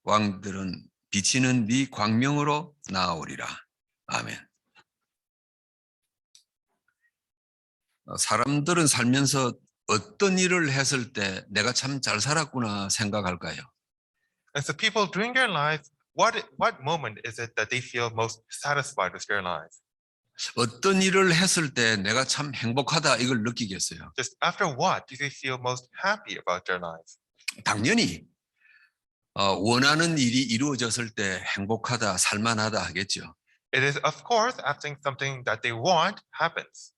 왕들은 비치는 네 광명으로 나아오리라. 아멘. 사람들은 살면서 어떤 일을 했을 때 내가 참 잘 살았구나 생각할까요? And so people during their lives, what moment is it that they feel most satisfied with their lives? 어떤 일을 했을 때 내가 참 행복하다 이걸 느끼겠어요? Just after what do they feel most happy about their lives? 당연히 원하는 일이 이루어졌을 때 행복하다, 살만하다 하겠죠. It is, of course, after something that they want happens.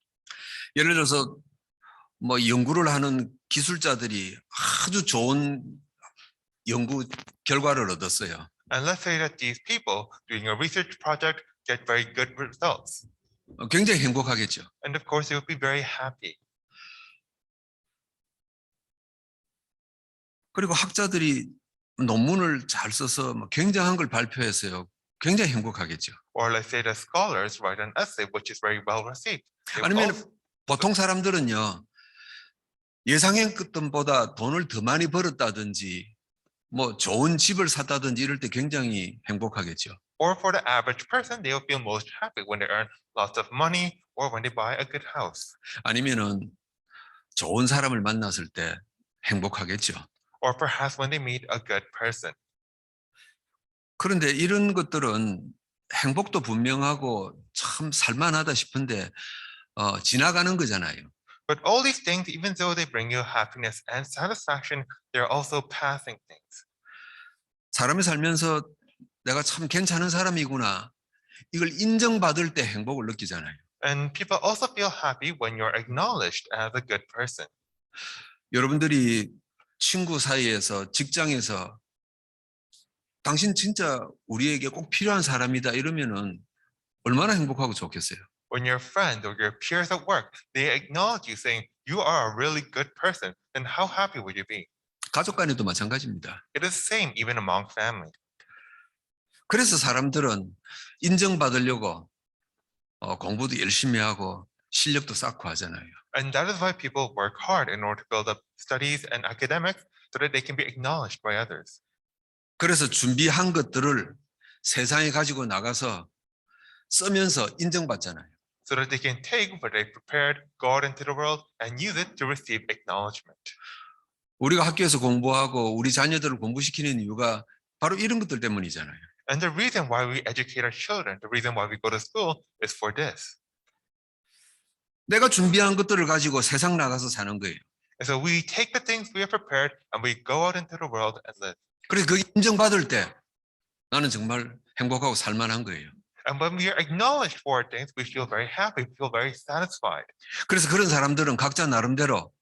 예를 들어서 뭐 연구를 하는 기술자들이 아주 좋은 연구 결과를 얻었어요. And let's say that these people doing a research project get very good results. 굉장히 행복하겠죠. And of course, they would be very happy. 그리고 학자들이 논문을 잘 써서 뭐 굉장한 걸 발표했어요. 굉장히 행복하겠죠. Or let's say the scholars write an essay which is very well received. They would 아니면 also- 보통 사람들은요, 예상했던 보다 돈을 더 많이 벌었다든지 뭐 좋은 집을 샀다든지 이럴 때 굉장히 행복하겠죠. Or for the average person, they will feel most happy when they earn lots of money or when they buy a good house. 아니면은 좋은 사람을 만났을 때 행복하겠죠. Or perhaps when they meet a good person. 그런데 이런 것들은 행복도 분명하고 참 살만하다 싶은데 지나가는 거잖아요. But all these things, even though they bring you happiness and satisfaction, they're also passing things. 사람이 살면서 내가 참 괜찮은 사람이구나. 이걸 인정받을 때 행복을 느끼잖아요. And people also feel happy when you're acknowledged as a good person. 여러분들이 친구 사이에서 직장에서 당신 진짜 우리에게 꼭 필요한 사람이다 이러면은 얼마나 행복하고 좋겠어요. When your friend or your peers at work, they acknowledge you saying you are a really good person, then how happy would you be? 가족 간에도 마찬가지입니다. It is the same even among family. 그래서 사람들은 인정받으려고 공부도 열심히 하고 실력도 쌓고 하잖아요. And that is why people work hard in order to build up studies and academics so that they can be acknowledged by others. 그래서 준비한 것들을 세상에 가지고 나가서 쓰면서 인정받잖아요. So that they can take what they prepared, go out into the world, and use it to receive acknowledgement. 우리가 학교에서 공부하고 우리 자녀들을 공부시키는 이유가 바로 이런 것들 때문이잖아요. And the reason why we educate our children, the reason why we go to school is for this. 내가 준비한 것들을 가지고 세상 나가서 사는 거예요. And so we take the things we have prepared and we go out into the world and live. 그래서 그 인정받을 때 나는 정말 행복하고 살만한 거예요. And when we are acknowledged for our things, we feel very happy, we feel very satisfied. 그래서 그런 사람들은 각자 나름대로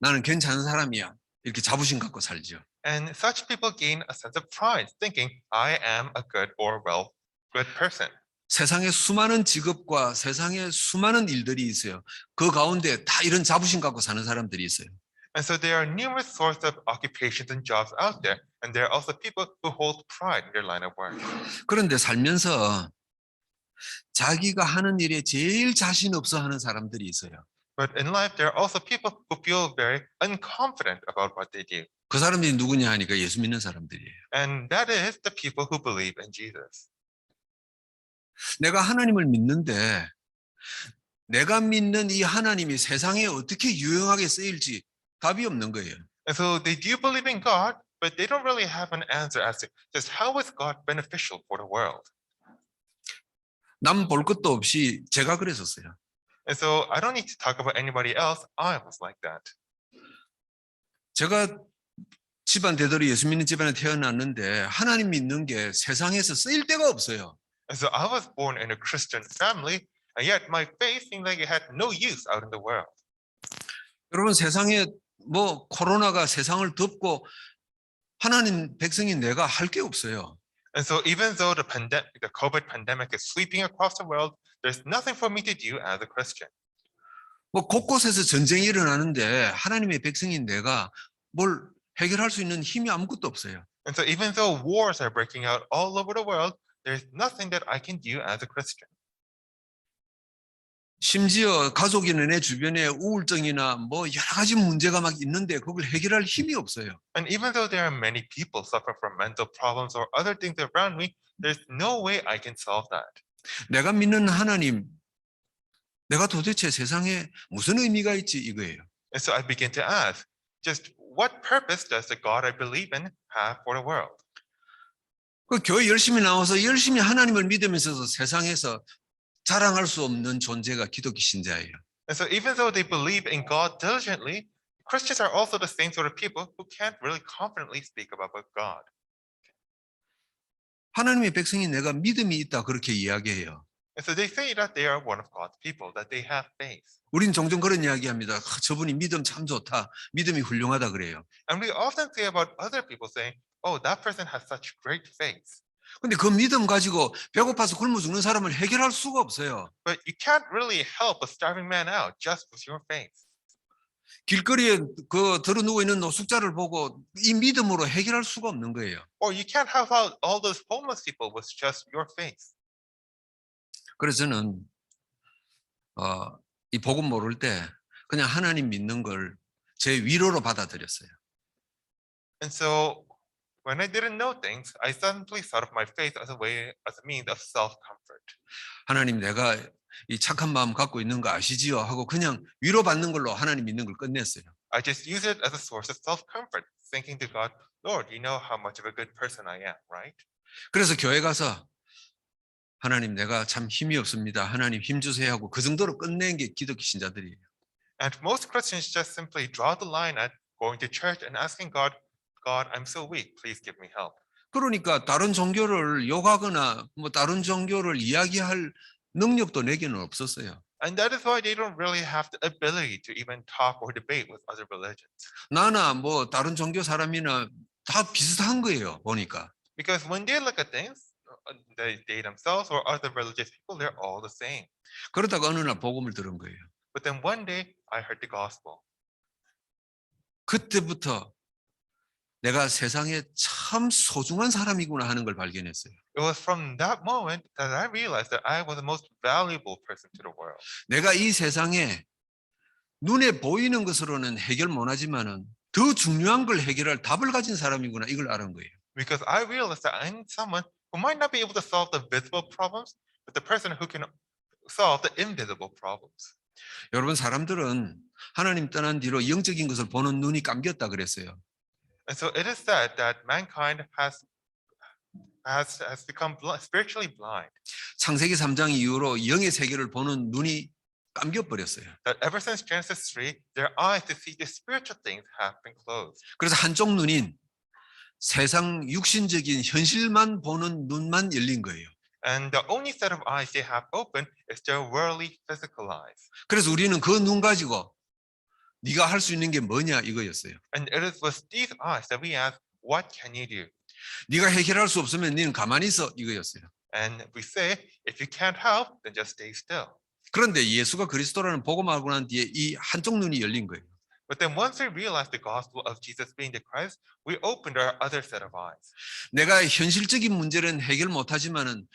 나는 괜찮은 사람이야 이렇게 자부심 갖고 살죠. And such people gain a sense of pride, thinking, I am a good or good person. 세상에 수많은 직업과 세상에 수많은 일들이 있어요. 그 가운데 다 이런 자부심 갖고 사는 사람들이 있어요. And so there are numerous sorts of occupations and jobs out there, and there are also people who hold pride in their line of work. 그런데 살면서 자기가 하는 일에 제일 자신 없어 하는 사람들이 있어요. But in life, there are also people who feel very unconfident about what they do. 그 사람들이 누구냐 하니까 예수 믿는 사람들이에요. And that is the people who believe in Jesus. 내가 하나님을 믿는데 내가 믿는 이 하나님이 세상에 어떻게 유용하게 쓰일지 답이 없는 거예요. And so they do believe in God, but they don't really have an answer as to just how is God beneficial for the world. 남 볼 것도 없이 제가 그랬었어요. And so I don't need to talk about anybody else. I was like that. 제가 집안 대대로 예수 믿는 집안에 태어났는데 하나님 믿는 게 세상에서 쓰일 데가 없어요. And so I was born in a Christian family, and yet my faith seemed like it had no use out in the world. 여러분 세상에 뭐 코로나가 세상을 덮고 하나님 백성인 내가 할 게 없어요. And so even though the COVID pandemic is sweeping across the world, there's nothing for me to do as a Christian. 뭐 곳곳에서 전쟁이 일어나는데 하나님의 백성인 내가 뭘 해결할 수 있는 힘이 아무것도 없어요. And so even though wars are breaking out all over the world, there's nothing that I can do as a Christian. 심지어 가족이나 내 주변에 우울증이나 뭐 여러 가지 문제가 막 있는데 그걸 해결할 힘이 없어요. And even though there are many people suffering from mental problems or other things around me, there's no way I can solve that. 내가 믿는 하나님, 내가 도대체 세상에 무슨 의미가 있지 이거예요. And so I begin to ask, just what purpose does the God I believe in have for the world? 그 교회 열심히 나와서 열심히 하나님을 믿으면서도 세상에서 자랑할 수 없는 존재가 기독교 신자예요. And so even though they believe in God diligently, Christians are also the same sort of people who can't really confidently speak about God. 하나님의 백성이 내가 믿음이 있다 그렇게 이야기해요. And so they say that they are one of God's people, that they have faith. 우린 종종 그런 이야기합니다. 저분이 믿음 참 좋다. 믿음이 훌륭하다 그래요. And we often say about other people saying, oh, that person has such great faith. 근데 그 믿음 가지고 배고파서 굶어 죽는 사람을 해결할 수가 없어요. But you can't really help a starving man out just with your faith. 길거리에 그 들어 누워 있는 노숙자를 보고 이 믿음으로 해결할 수가 없는 거예요. Or you can't help out all those homeless people with just your faith. 그래서 저는 이 복음 모를 때 그냥 하나님 믿는 걸 제 위로로 받아들였어요. And so when I didn't know things, I simply thought of my faith as a means of self-comfort. 하나님 내가 이 착한 마음 갖고 있는 거 아시지요? 하고 그냥 위로받는 걸로 하나님 믿는 걸 끝냈어요. I just use it as a source of self-comfort, thinking to God, Lord, you know how much of a good person I am, right? 그래서 교회 가서 하나님 내가 참 힘이 없습니다. 하나님 힘 주세요 하고 그 정도로 끝낸 게 기독교 신자들이에요. And most Christians just simply draw the line at going to church and asking God, God, I'm so weak, please give me help. 그러니까 다른 종교를 욕하거나 뭐 다른 종교를 이야기할 능력도 내게는 없었어요. And that is why they don't really have the ability to even talk or debate with other religions. 나나 뭐 다른 종교 사람이나 다 비슷한 거예요. 보니까. Because when they look at things, they themselves or other religious people, they're all the same. 그러다가 어느 날 복음을 들은 거예요. But then one day I heard the gospel. 그때부터 내가 세상에 참 소중한 사람이구나 하는 걸 발견했어요. It was from that moment that I realized that I was the most valuable person to the world. 내가 이 세상에 눈에 보이는 것으로는 해결 못하지만은 더 중요한 걸 해결할 답을 가진 사람이구나 이걸 알은 거예요. Because I realized that I'm someone who might not be able to solve the visible problems, but the person who can solve the invisible problems. 여러분 사람들은 하나님 떠난 뒤로 영적인 것을 보는 눈이 감겼다 그랬어요. And so it is said that mankind has become spiritually blind. 창세기 3장 이후로 영의 세계를 보는 눈이 감겨 버렸어요. That ever since Genesis 3, their eyes to see the spiritual things have been closed. 그래서 한쪽 눈인 세상 육신적인 현실만 보는 눈만 열린 거예요. And the only set of eyes they have open is their worldly physical eyes. 그래서 우리는 그 눈 가지고 네가 할 수 있는 게 뭐냐 이거였어요. And it is with these eyes that we ask, what can you do? 네가 해결할 수 없으면 너는 가만히 있어 이거였어요. And we say, if you can't help, then just stay still. 그런데 예수가 그리스도라는 복음을 알고 난 뒤에 이 한쪽 눈이 열린 거예요. But then once we realized the gospel of Jesus being the Christ, we opened our other set of eyes. 내가 현실적인 문제는 해결 못하지만은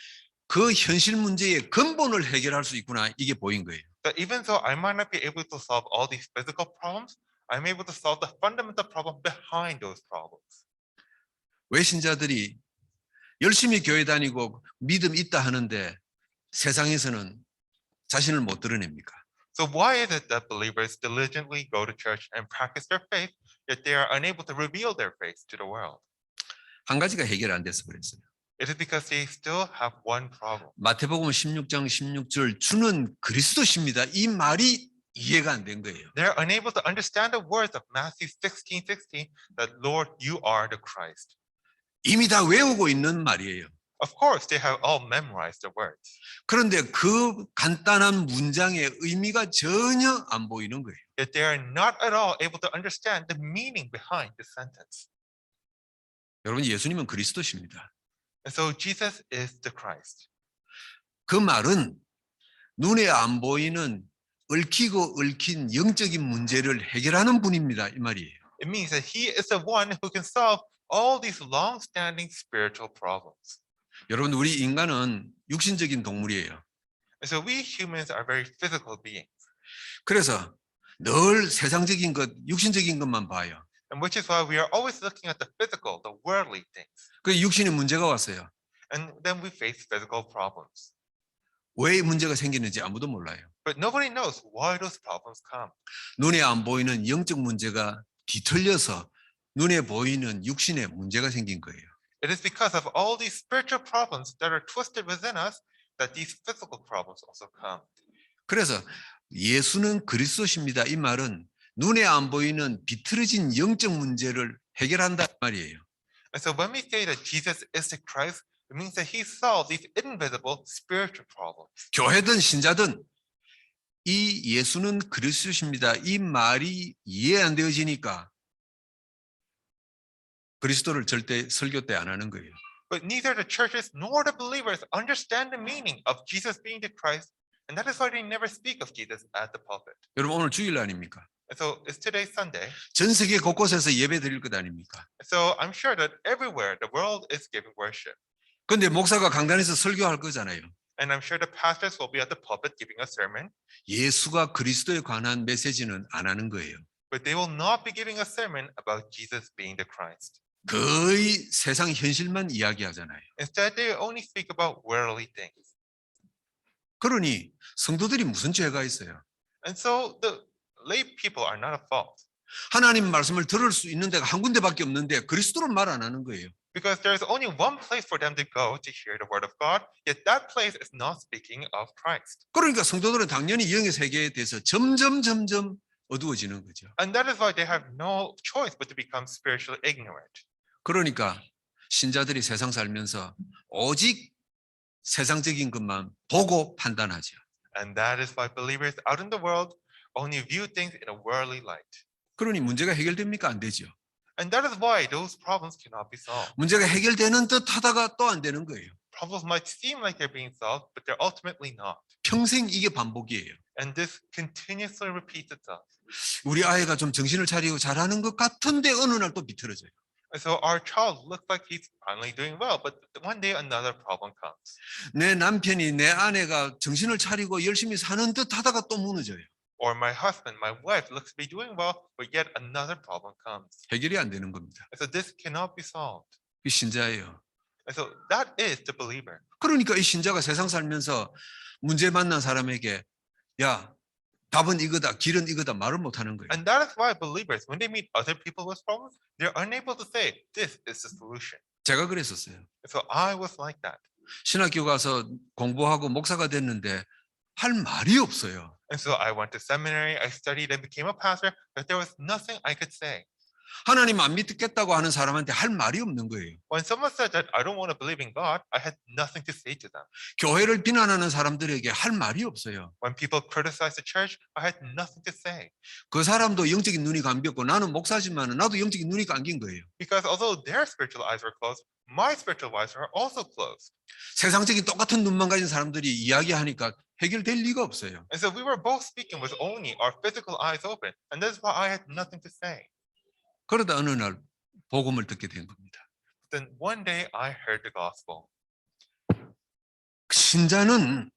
그 현실 문제의 근본을 해결할 수 있구나 이게 보인 거예요. That even though I might not be able to solve all these physical problems, I'm able to solve the fundamental problem behind those problems. 왜 신자들이 열심히 교회 다니고 믿음 있다 하는데 세상에서는 자신을 못 드러냅니까? So why is it that believers diligently go to church and practice their faith, yet they are unable to reveal their faith to the world? 한 가지가 해결 안 돼서 그랬어요. It is because they still have one problem. 마태복음 16장 16절 주는 그리스도십니다. 이 말이 이해가 안 된 거예요. They're unable to understand the words of Matthew 16:16 that Lord, you are the Christ. 이미 다 외우고 있는 말이에요. Of course, they have all memorized the words. 그런데 그 간단한 문장의 의미가 전혀 안 보이는 거예요. Yet they are not at all able to understand the meaning behind the sentence. 여러분 예수님은 그리스도십니다. And so Jesus is the Christ. 그 말은 눈에 안 보이는 얽히고 얽힌 영적인 문제를 해결하는 분입니다. 이 말이에요. It means that he is the one who can solve all these long-standing spiritual problems. 여러분 우리 인간은 육신적인 동물이에요. And so we humans are very physical beings, 그래서 늘 세상적인 것, 육신적인 것만 봐요. and which is why we are always looking at the physical, the worldly things. 그 육신에 문제가 왔어요. And then we face physical problems. 왜 문제가 생기는지 아무도 몰라요. But nobody knows why those problems come. 눈에 안 보이는 영적 문제가 뒤틀려서 눈에 보이는 육신에 문제가 생긴 거예요. It is because of all these spiritual problems that are twisted within us that these physical problems also come. 그래서 예수는 그리스도십니다. 이 말은 눈에 안 보이는 비틀어진 영적 문제를 해결한다 말이에요. And so when we say that Jesus is the Christ, it means that he solved these invisible spiritual problems. 교회든 신자든 이 예수는 그리스도십니다. 이 말이 이해 안 되어지니까 그리스도를 절대 설교 때 안 하는 거예요. But neither the churches nor the believers understand the meaning of Jesus being the Christ, and that is why they never speak of Jesus at the pulpit. 여러분 오늘 주일 아닙니까? And so it's today Sunday. 전 세계 곳곳에서 예배 드릴 것 아닙니까? So I'm sure that everywhere the world is giving worship. 근데 목사가 강단에서 설교할 거잖아요. And I'm sure the pastors will be at the pulpit giving a sermon, 예수가 그리스도에 관한 메시지는 안 하는 거예요. but they will not be giving a sermon about Jesus being the Christ. 거의 세상 현실만 이야기하잖아요. Instead, they only speak about worldly things. 그러니 성도들이 무슨 죄가 있어요? And so the lay people are not at fault, 하나님 말씀을 들을 수 있는 데가 한 군데밖에 없는데 그리스도를 말 안 하는 거예요. because there's only one place for them to go to hear the word of God, yet that place is not speaking of Christ. 그러니까 성도들은 당연히 영의 세계에 대해서 점점 어두워지는 거죠. And that is why they have no choice but to become spiritually ignorant. 그러니까 신자들이 세상 살면서 오직 세상적인 것만 보고 판단하죠. And that is why believers out in the world only view things in a worldly light. 그러니 문제가 해결됩니까? 안 되죠. And that is why those problems cannot be solved. 문제가 해결되는 듯 하다가 또 안 되는 거예요. Problems might seem like they're being solved, but they're ultimately not. 평생 이게 반복이에요. And this continuously repeats itself. 우리 아이가 좀 정신을 차리고 잘하는 것 같은데 어느 날 또 비틀어져요. And so our child looks like he's finally doing well, but one day another problem comes. 내 남편이 내 아내가 정신을 차리고 열심히 사는 듯 하다가 또 무너져요. Or my husband, my wife looks to be doing well, but yet another problem comes. 해결이 안 되는 겁니다. And so this cannot be solved. 이 신자예요. And so that is the believer. 그러니까 이 신자가 세상 살면서 문제 만난 사람에게 야, 답은 이거다, 길은 이거다 말을 못 하는 거예요. And that is why believers, when they meet other people with problems, they're unable to say, this is the solution. 제가 그랬었어요. And so I was like that. 신학교 가서 공부하고 목사가 됐는데 할 말이 없어요. And so I went to seminary, I studied and became a pastor, but there was nothing I could say. 하나님 안 믿겠다고 하는 사람한테 할 말이 없는 거예요. When someone said that I don't want to believe in God, I had nothing to say to them. 교회를 비난하는 사람들에게 할 말이 없어요. When people criticized the church, I had nothing to say. 그 사람도 영적인 눈이 감겼고 나는 목사지만 나도 영적인 눈이 감긴 거예요. Because although their spiritual eyes were closed, my spiritual eyes were also closed. 세상적인 똑같은 눈만 가진 사람들이 이야기하니까 해결될 리가 없어요. And so we were both speaking with only our physical eyes open. And that's why I had nothing to say. 그러다 어느 날 복음을 듣게 된 겁니다. Then one day I heard the gospel. 신자는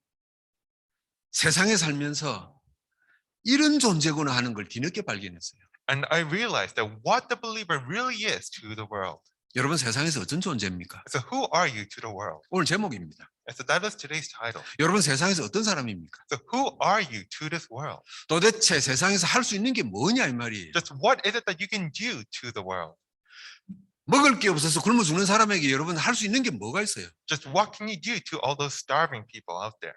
세상에 살면서 이런 존재구나 하는 걸 뒤늦게 발견했어요. And I realized that what the believer really is to the world. 여러분 세상에서 어떤 존재입니까? So who are you to the world? 오늘 제목입니다. And so that is today's title. 여러분 세상에서 어떤 사람입니까? So who are you to this world? 도대체 세상에서 할 수 있는 게 뭐냐 이 말이에요. Just what is it that you can do to the world? 먹을 게 없어서 굶어 죽는 사람에게 여러분 할 수 있는 게 뭐가 있어요? Just what can you do to all those starving people out there?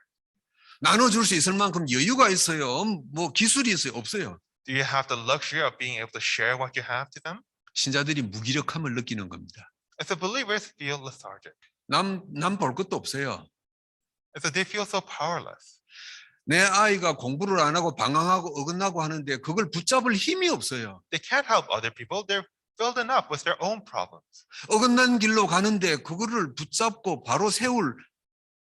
나눠줄 수 있을 만큼 여유가 있어요? 뭐 기술이 있어요? 없어요. Do you have the luxury of being able to share what you have to them? 신자들이 무기력함을 느끼는 겁니다. And so believers feel lethargic. 남 볼 것도 없어요. And so they feel so powerless. 내 아이가 공부를 안 하고 방황하고 어긋나고 하는데 그걸 붙잡을 힘이 없어요. They can't help other people. They're filled enough with their own problems. 어긋난 길로 가는데 그거를 붙잡고 바로 세울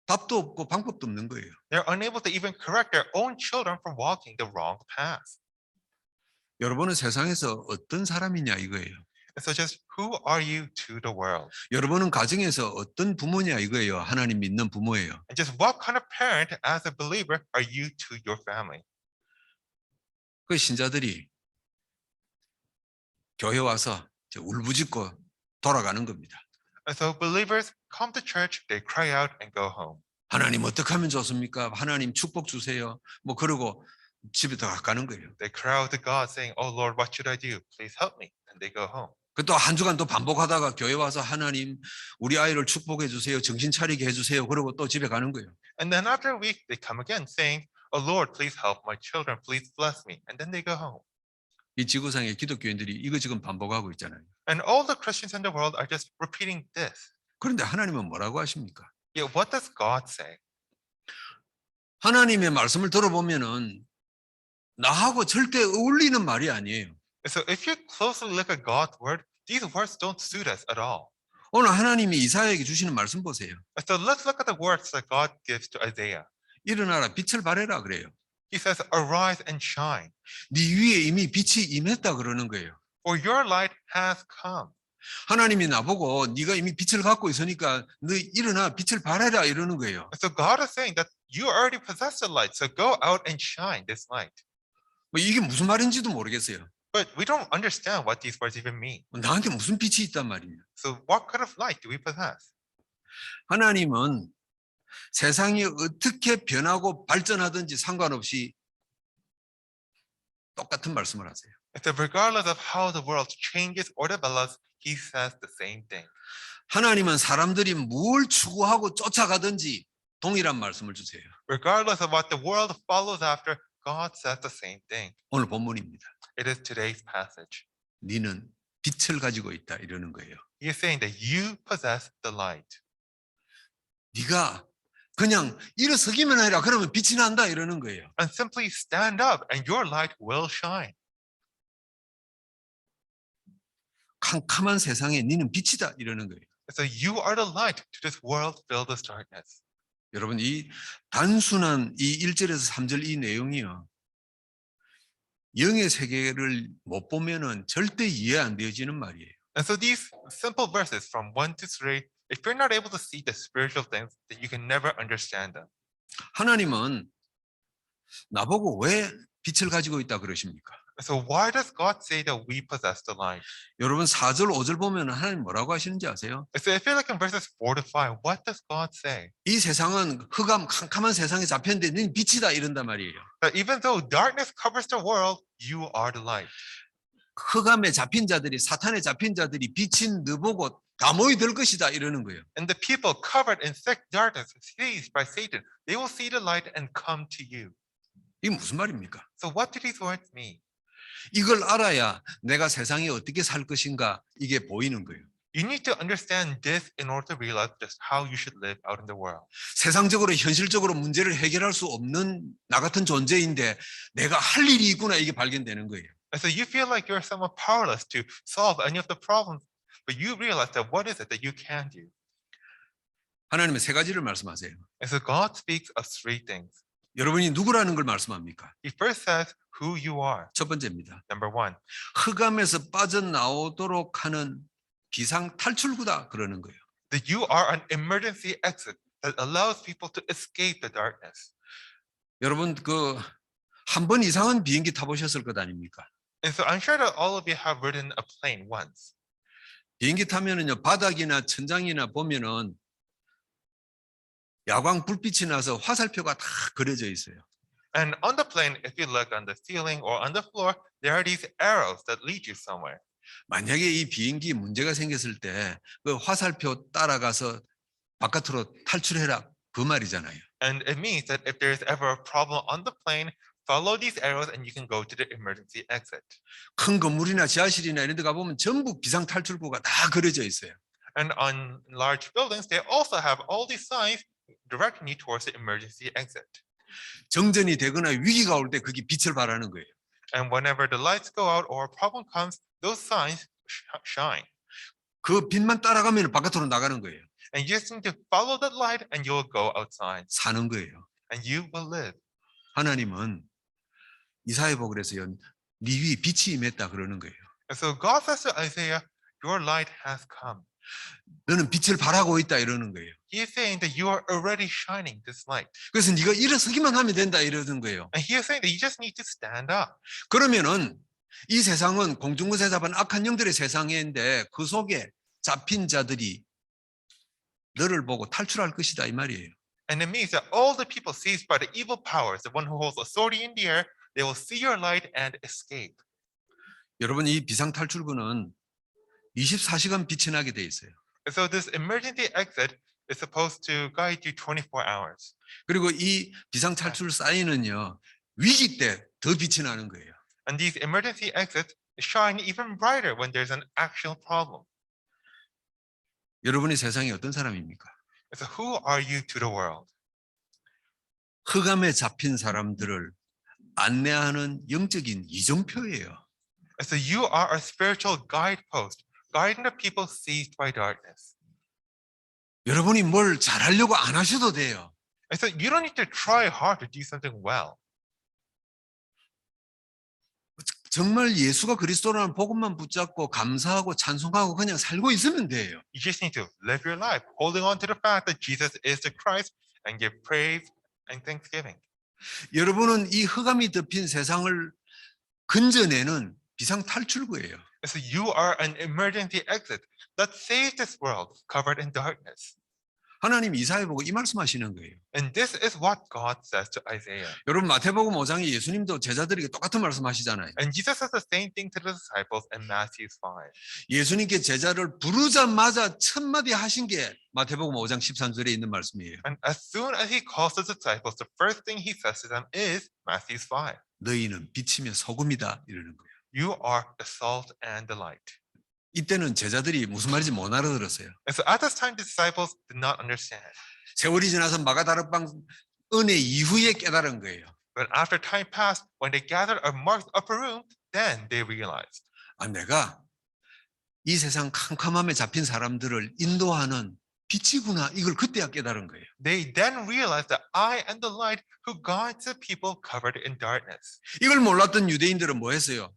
답도 없고 방법도 없는 거예요. They're unable to even correct their own children from walking the wrong path. 여러분은 세상에서 어떤 사람이냐 이거예요. And so just who are you to the world? 여러분은 가정에서 어떤 부모냐 이거예요. 하나님 믿는 부모예요. And just what kind of parent as a believer are you to your family? 그 신자들이 교회 와서 이제 울부짖고 돌아가는 겁니다. And so believers come to church, they cry out and go home. 하나님 어떻게 하면 좋습니까? 하나님 축복 주세요. 뭐 그러고 집에 가는 거예요. They cry out to God saying, "Oh Lord, what should I do? Please help me." And they go home. 그 또 한 주간 또 반복하다가 교회 와서 하나님 우리 아이를 축복해 주세요. 정신 차리게 해 주세요. 그러고 또 집에 가는 거예요. And then after a week, they come again saying, "Oh Lord, please help my children. Please bless me." And then they go home. 이 지구상의 기독교인들이 이거 지금 반복하고 있잖아요. And all the Christians in the world are just repeating this. 그런데 하나님은 뭐라고 하십니까? Yet what does God say? 하나님의 말씀을 들어보면은 나하고 절대 어울리는 말이 아니에요. So if you closely look at God's word, these words don't suit us at all. 오늘 하나님이 이사야에게 주시는 말씀 보세요. So let's look at the words that God gives to Isaiah. 일어나라 빛을 발해라 그래요. He says, "Arise and shine, 네 위에 이미 빛이 임했다 그러는 거예요. for your light has come." 하나님이 나보고 네가 이미 빛을 갖고 있으니까 너 일어나 빛을 발해라 이러는 거예요. So God is saying that you already possess the light, so go out and shine this light. 뭐 이게 무슨 말인지도 모르겠어요. But we don't understand what these words even mean. 나한테 무슨 빛이 있단 말이냐. So what kind of light do we possess? 하나님은 세상이 어떻게 변하고 발전하든지 상관없이 똑같은 말씀을 하세요. So regardless of how the world changes or develops, he says the same thing. 하나님은 사람들이 뭘 추구하고 쫓아가든지 동일한 말씀을 주세요. Regardless of what the world follows after, God says the same thing. 오늘 본문입니다. It is today's passage. 너는 빛을 가지고 있다 이러는 거예요. He is saying that you possess the light. 네가 그냥 일어서기만 해라 그러면 빛이 난다 이러는 거예요. And simply stand up and your light will shine. 캄캄한 세상에 너는 빛이다 이러는 거예요. So you are the light to this world filled with darkness. 여러분 이 단순한 이 1절에서 3절 이 내용이요. 영의 세계를 못 보면은 절대 이해 안 되어지는 말이에요. And so these simple verses from 1 to 3, if you're not able to see the spiritual things, then you can never understand them. 하나님은 나보고 왜 빛을 가지고 있다 그러십니까? So why does God say that we possess the light? 여러분 4절 5절 보면 하나님 뭐라고 하시는지 아세요? So if you look in verses 4 to 5, what does God say? 이 세상은 흑암 캄캄한 세상에 잡혔는데 너는 빛이다 이런단 말이에요. That even though darkness covers the world, you are the light. 흑암에 잡힌 자들이 사탄에 잡힌 자들이 빛인 너 보고 다 모이들 것이다 이러는 거예요. And the people covered in thick darkness, seized by Satan, they will see the light and come to you. 이게 무슨 말입니까? So what do these words mean? 이걸 알아야 내가 세상에 어떻게 살 것인가 이게 보이는 거예요. You need to understand this in order to realize just how you should live out in the world. 세상적으로 현실적으로 문제를 해결할 수 없는 나 같은 존재인데 내가 할 일이 있구나 이게 발견되는 거예요. And so you feel like you're somewhat powerless to solve any of the problems, but you realize that what is it that you can do? 하나님은 세 가지를 말씀하세요. And so God speaks of three things. 여러분이 누구라는 걸 말씀합니까? He first says who you are. 첫 번째입니다. Number one, 흑암에서 빠져나오도록 하는 비상 탈출구다 그러는 거예요. that you are an emergency exit that allows people to escape the darkness. 여러분 그 한 번 이상은 비행기 타보셨을 것 아닙니까? And so I'm sure that all of you have ridden a plane once. 비행기 타면은요 바닥이나 천장이나 보면은 야광 불빛이 나서 화살표가 다 그려져 있어요. And on the plane, if you look on the ceiling or on the floor, there are these arrows that lead you somewhere. 만약에 이 비행기 문제가 생겼을 때 그 화살표 따라가서 바깥으로 탈출해라 그 말이잖아요. And it means that if there's ever a problem on the plane, follow these arrows and you can go to the emergency exit. 큰 건물이나 지하실이나 이런 데 가보면 전부 비상 탈출구가 다 그려져 있어요. And on large buildings, they also have all these signs directing you towards the emergency exit. 정전이 되거나 위기가 올 때 그게 빛을 발하는 거예요. And whenever the lights go out or a problem comes, those signs shine. 그 빛만 따라가면 바깥으로 나가는 거예요. And you just need to follow that light and you'll go outside 사는 거예요. and you will live. 하나님은 이사야 보고 그래서요. 네 위에 빛이 임했다 그러는 거예요. And so God says to Isaiah, your light has come. 너는 빛을 발하고 있다 이러는 거예요. He is saying that you are already shining this light. 그래서 네가 일어서기만 하면 된다 이러는 거예요. And he is saying that you just need to stand up. 그러면은 이 세상은 공중것에 잡은 악한 영들의 세상인데 그 속에 잡힌 자들이 너를 보고 탈출할 것이다 이 말이에요. And it means that all the people seized by the evil powers, the one who holds authority in the air, they will see your light and escape. 여러분 이 비상탈출구는 24시간 빛이 나게 돼 있어요. And so this emergency exit is supposed to guide you 24 hours. 그리고 이 비상탈출 사인은요 위기 때 더 빛이 나는 거예요. And these emergency exits shine even brighter when there's an actual problem. 여러분이 세상에 어떤 사람입니까? And so who are you to the world? 흑암에 잡힌 사람들을 안내하는 영적인 이정표예요. And so you are a spiritual guidepost, guiding the people seized by darkness. 여러분이 뭘 잘하려고 안 하셔도 돼요. And so you don't need to try hard to do something well. 정말 예수가 그리스도라는 복음만 붙잡고 감사하고 찬송하고 그냥 살고 있으면 돼요. You just need to live your life, holding on to the fact that Jesus is the Christ and give praise and thanksgiving. 여러분은 이 흑암이 덮인 세상을 건져내는 비상탈출구예요. And so you are an emergency exit that saves this world covered in darkness. 하나님 이사야 보고 이 말씀하시는 거예요. And this is what God says to Isaiah. 여러분 마태복음 5장에 예수님도 제자들에게 똑같은 말씀하시잖아요. And Jesus says the same thing to the disciples in Matthew 5. 예수님께 제자를 부르자마자 첫 마디 하신 게 마태복음 5장 13절에 있는 말씀이에요. And as soon as he calls the disciples, the first thing he says to them is Matthew 5. 너희는 빛이며 소금이다 이러는 거예요. You are the salt and the light. 이때는 제자들이 무슨 말인지 못 알아들었어요. And so at this time, the disciples did not understand. 세월이 지나서 마가다락방 은혜 이후에 깨달은 거예요. But after time passed, when they gathered a marked upper room, then they realized. 아, 내가 이 세상 캄캄함에 잡힌 사람들을 인도하는 빛이구나. 이걸 그때야 깨달은 거예요. They then realized that I am the light who guides the people covered in darkness. 이걸 몰랐던 유대인들은 뭐 했어요?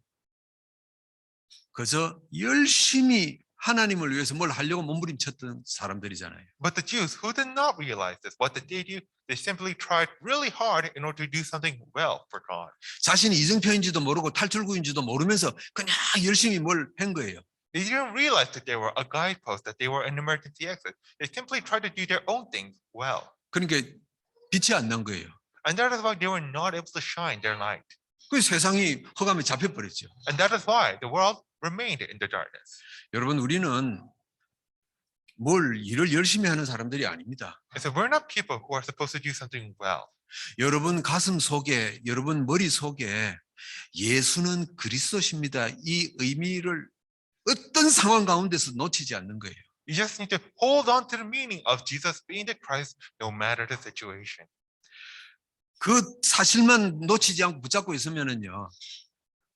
그저 열심히 하나님을 위해서 뭘 하려고 몸부림쳤던 사람들이잖아요. But the Jews who did not realize this, what did they do? They simply tried really hard in order to do something well for God. 자신이 이정표인지도 모르고 탈출구인지도 모르면서 그냥 열심히 뭘 한 거예요. They didn't realize that they were a guidepost, that they were an emergency exit. They simply tried to do their own things well. 그러니까 빛이 안 난 거예요. And that is why they were not able to shine their light. 그 세상이 흑암에 잡혀버렸죠. And that is why the world remained in the darkness. 여러분 우리는 뭘 일을 열심히 하는 사람들이 아닙니다. And so we're not people who are supposed to do something well. 여러분 가슴 속에, 여러분 머리 속에 예수는 그리스도십니다. 이 의미를 어떤 상황 가운데서 놓치지 않는 거예요. You just need to hold on to the meaning of Jesus being the Christ no matter the situation. 그 사실만 놓치지 않고 붙잡고 있으면은요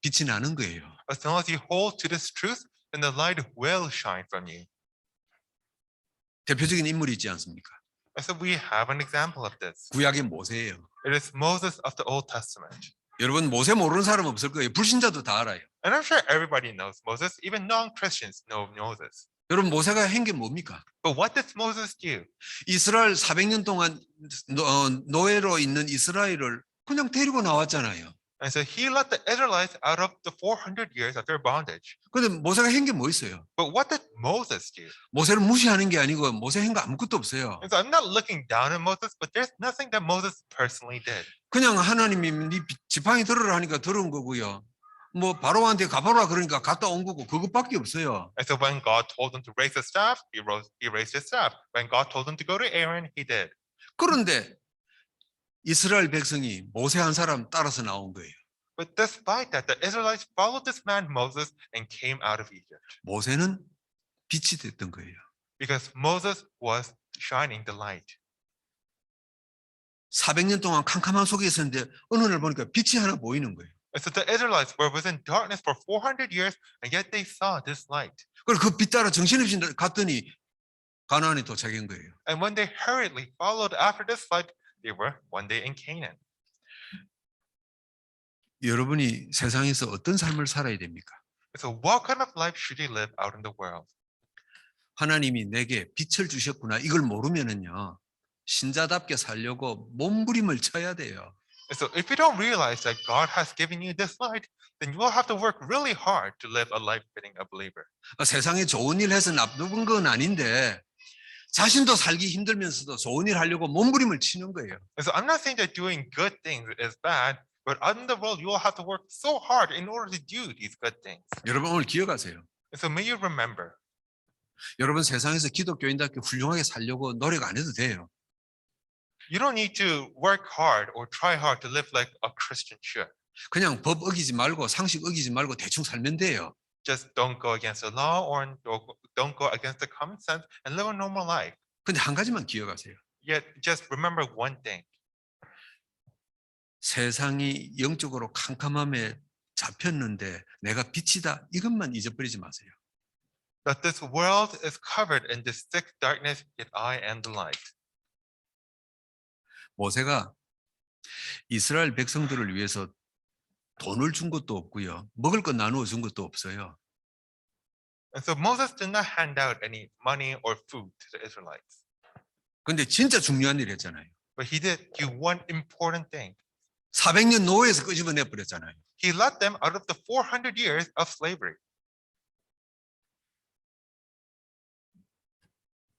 빛이 나는 거예요. As long as you hold to this truth, then the light will shine from you. 대표적인 인물이 있지 않습니까? And so we have an example of this. 구약의 모세예요. It is Moses of the Old Testament. 여러분 모세 모르는 사람 없을 거예요. 불신자도 다 알아요. And I'm sure everybody knows Moses, even non-Christians know Moses. 여러분 모세가 한 게 뭡니까? But what did Moses do? 이스라엘 400년 동안 노예로 있는 이스라엘을 그냥 데리고 나왔잖아요. And so he let the Israelites out of the 400 years of their bondage. 근데 모세가 한 게 뭐 있어요? But what did Moses do? 모세를 무시하는 게 아니고 모세 한 거 아무것도 없어요. And so I'm not looking down on Moses, but there's nothing that Moses personally did. 그냥 하나님이 네 지팡이 들으라 하니까 들은 거고요. 뭐 바로한테 가보라 그러니까 갔다 온 거고 그것밖에 없어요. And so when God told him to raise his staff, he raised his staff. When God told him to go to Aaron, he did. 그런데 이스라엘 백성이 모세 한 사람 따라서 나온 거예요. But despite that, the Israelites followed this man Moses and came out of Egypt 모세는 빛이 됐던 거예요. because Moses was shining the light. 400년 동안 캄캄한 속에 있었는데 어느 날 보니까 빛이 하나 보이는 거예요. And so the Israelites were within darkness for 400 years, and yet they saw this light. 그리고 그 빛 따라 정신없이 갔더니 가나안에 도착한 거예요. And when they hurriedly followed after this light, they were one day in Canaan. 여러분이 세상에서 어떤 삶을 살아야 됩니까? So what kind of life should you live out in the world? 하나님이 내게 빛을 주셨구나. 이걸 모르면은요. 신자답게 살려고 몸부림을 쳐야 돼요. And so if you don't realize that God has given you this light, then you will have to work really hard to live a life fitting a believer. 세상에 좋은 일 해서 나쁜 건 아닌데 자신도 살기 힘들면서도 좋은 일 하려고 몸부림을 치는 거예요. And so I'm not saying that doing good things is bad, but out in the world, you will have to work so hard in order to do these good things. 여러분 오늘 기억하세요. And so may you remember, 여러분 세상에서 기독교인답게 훌륭하게 살려고 노력 안 해도 돼요. you don't need to work hard or try hard to live like a Christian should. 그냥 법 어기지 말고 상식 어기지 말고 대충 살면 돼요. Just don't go against the law or don't go against the common sense and live a normal life. 근데 한 가지만 기억하세요. Yet just remember one thing. 세상이 영적으로 캄캄함에 잡혔는데 내가 빛이다. 이것만 잊어버리지 마세요. That this world is covered in this thick darkness, yet I am the light. 모세가 이스라엘 백성들을 위해서 돈을 준 것도 없고요. 먹을 것 나누어 준 것도 없어요. And so Moses did not hand out any money or food to the Israelites. 근데 진짜 중요한 일 했잖아요. But he did do one important thing. 400년 노예에서 끄집어내 버렸잖아요. He led them out of the 400 years of slavery.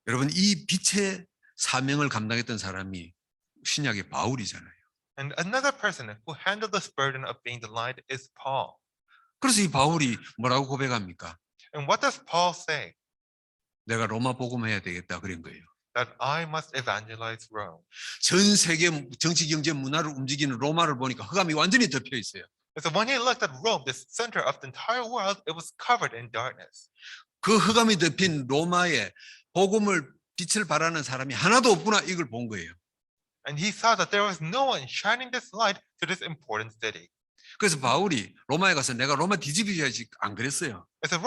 여러분 이 빛의 사명을 감당했던 사람이 신약의 바울이잖아요. And another person who handled this burden of being the light is Paul. 그래서 이 바울이 뭐라고 고백합니까? And what does Paul say? 내가 로마 복음해야 되겠다 그런 거예요. That I must evangelize Rome. 전 세계 정치 경제 문화를 움직이는 로마를 보니까 흑암이 완전히 덮여 있어요. And so when he looked at Rome, the center of the entire world, it was covered in darkness. 그 흑암이 덮인 로마에 복음을 빛을 발하는 사람이 하나도 없구나 이걸 본 거예요. And he saw that there was no one shining this light to this important city. 그래서 바울이 로마에 가서 내가 로마 뒤집어야지 안 그랬어요. So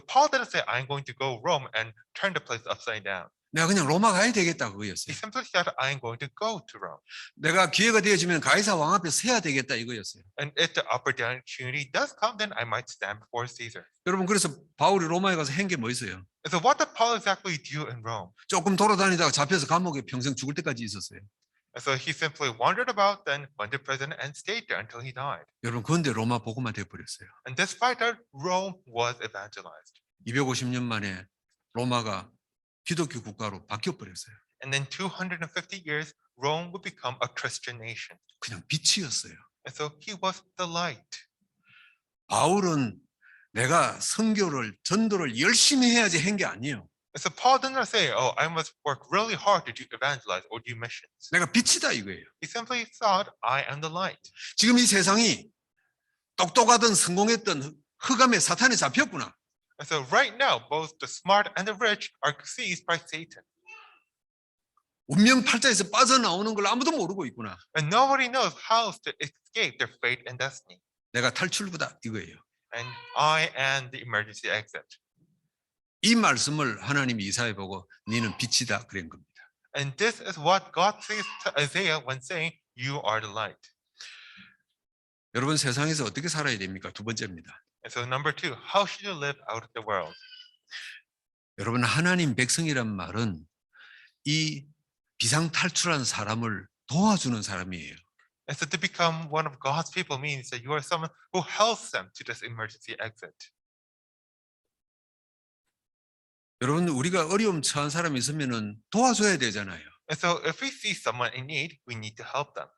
Paul didn't say, I'm going to go Rome and turn the place upside down. 내가 그냥 로마 가야 되겠다 He 그거였어요. simply said, I'm going to go to Rome. 내가 기회가 되어지면 가이사 왕 앞에 서야 되겠다 이거였어요. And if the opportunity does come, then I might stand before Caesar. 여러분 그래서 바울이 로마에 가서 한 게 뭐 있어요? And so what did Paul exactly do in Rome? 조금 돌아다니다가 잡혀서 감옥에 평생 죽을 때까지 있었어요. And so he simply wandered about, then went to prison and stayed there until he died. 여러분 그런데 로마 복음화 돼버렸어요. And despite that, Rome was evangelized. 250년 만에 로마가 기독교 국가로 바뀌어버렸어요. And in 250 years, Rome would become a Christian nation. 그냥 빛이었어요. And so he was the light. 바울은 내가 선교를 전도를 열심히 해야지 한 게 아니에요. And so Paul did not say, oh, I must work really hard to do evangelize or do missions. 내가 빛이다 이거예요. He simply thought, I am the light. 지금 이 세상이 똑똑하던 성공했던 흑암의 사탄에 잡혔구나. And so right now, both the smart and the rich are seized by Satan. 운명 팔자에서 빠져나오는 걸 아무도 모르고 있구나. And nobody knows how to escape their fate and destiny. 내가 탈출구다 이거예요. And I am the emergency exit. 이 말씀을 하나님이 이사야 보고 너는 빛이다 그런 겁니다. And this is what God says to Isaiah when saying, you are the light. 여러분 세상에서 어떻게 살아야 됩니까? 두 번째입니다. And so number two, how should you live out of the world? 여러분 하나님 백성이란 말은 이 비상 탈출한 사람을 도와주는 사람이에요. And so to become one of God's people means that you are someone who helps them to this emergency exit. 여러분 우리가 어려움 처한 사람이 있으면은 도와줘야 되잖아요. And so if we see someone in need, we need to help them.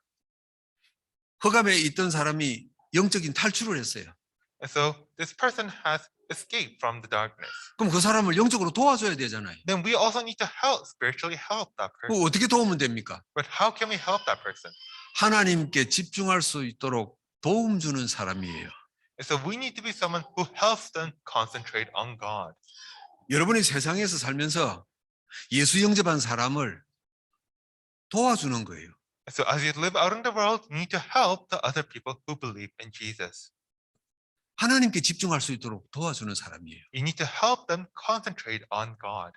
흑암에 있던 사람이 영적인 탈출을 했어요. And so this person has escaped from the darkness. 그럼 그 사람을 영적으로 도와줘야 되잖아요. Then we also need to spiritually help that person. 그럼 어떻게 도우면 됩니까? But how can we help that person? 하나님께 집중할 수 있도록 도움 주는 사람이에요. And so we need to be someone who helps them concentrate on God. 여러분이 세상에서 살면서 예수 영접한 사람을 도와주는 거예요. And so as you live out in the world, you need to help the other people who believe in Jesus. 하나님께 집중할 수 있도록 도와주는 사람이에요. You need to help them concentrate on God.